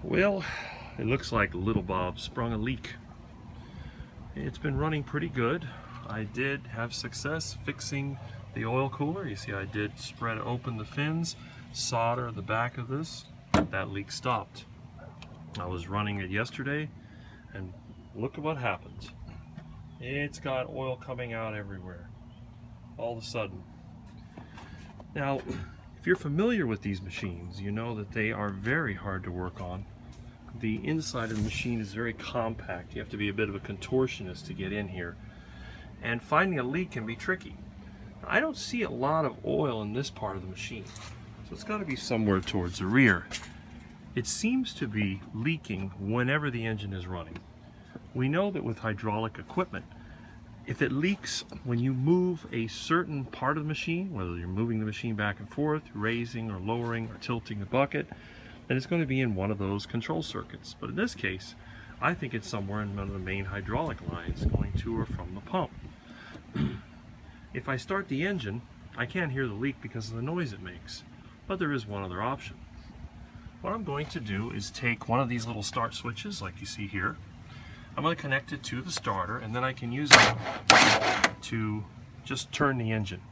Well, it looks like little Bob sprung a leak. It's been running pretty good. I did have success fixing the oil cooler. You see, I did spread open the fins, solder the back of this. That leak stopped. I was running it yesterday, and look at what happens. It's got oil coming out everywhere, all of a sudden. Now, if you're familiar with these machines, you know that they are very hard to work on. The inside of the machine is very compact. You have to be a bit of a contortionist to get in here. And finding a leak can be tricky. I don't see a lot of oil in this part of the machine, so it's got to be somewhere towards the rear. It seems to be leaking whenever the engine is running. We know that with hydraulic equipment, if it leaks when you move a certain part of the machine, whether you're moving the machine back and forth, raising or lowering or tilting the bucket, then it's going to be in one of those control circuits. But in this case, I think it's somewhere in one of the main hydraulic lines going to or from the pump. If I start the engine, I can't hear the leak because of the noise it makes. But there is one other option. What I'm going to do is take one of these little start switches like you see here. I'm going to connect it to the starter, and then I can use it to just turn the engine.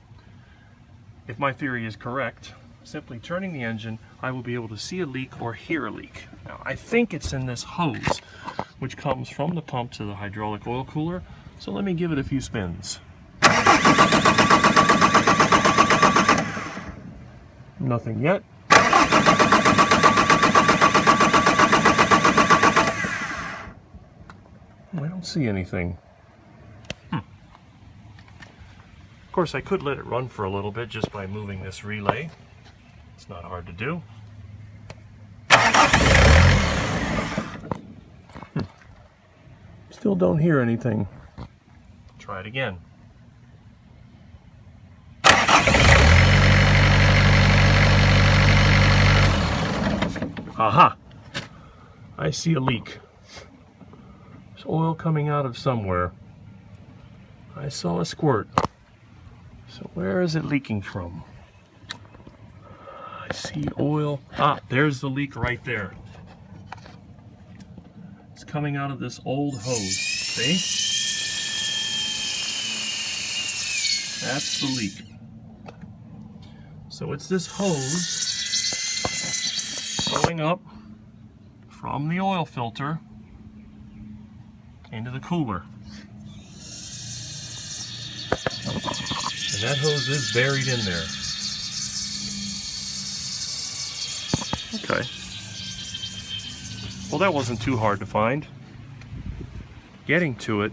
If my theory is correct, simply turning the engine, I will be able to see a leak or hear a leak. Now, I think it's in this hose, which comes from the pump to the hydraulic oil cooler. So let me give it a few spins. Nothing yet. I don't see anything. Of course, I could let it run for a little bit just by moving this relay. It's not hard to do. Still don't hear anything. Try it again. Aha! I see a leak. There's oil coming out of somewhere. I saw a squirt. So where is it leaking from? I see oil. Ah, there's the leak right there. It's coming out of this old hose. See? That's the leak. So it's this hose going up from the oil filter into the cooler. And that hose is buried in there. Okay. Well, that wasn't too hard to find. Getting to it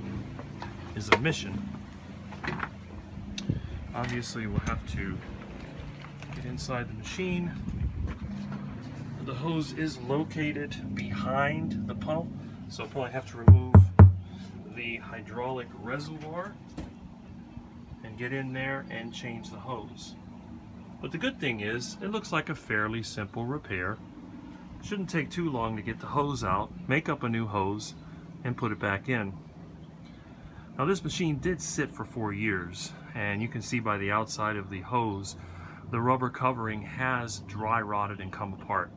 is a mission. Obviously, we'll have to get inside the machine. The hose is located behind the pump, so I'll probably have to remove the hydraulic reservoir and get in there and change the hose. But the good thing is, it looks like a fairly simple repair. Shouldn't take too long to get the hose out, make up a new hose, and put it back in. Now, this machine did sit for 4 years, and you can see by the outside of the hose, the rubber covering has dry rotted and come apart.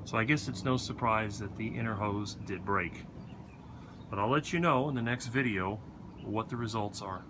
So I guess it's no surprise that the inner hose did break. But I'll let you know in the next video what the results are.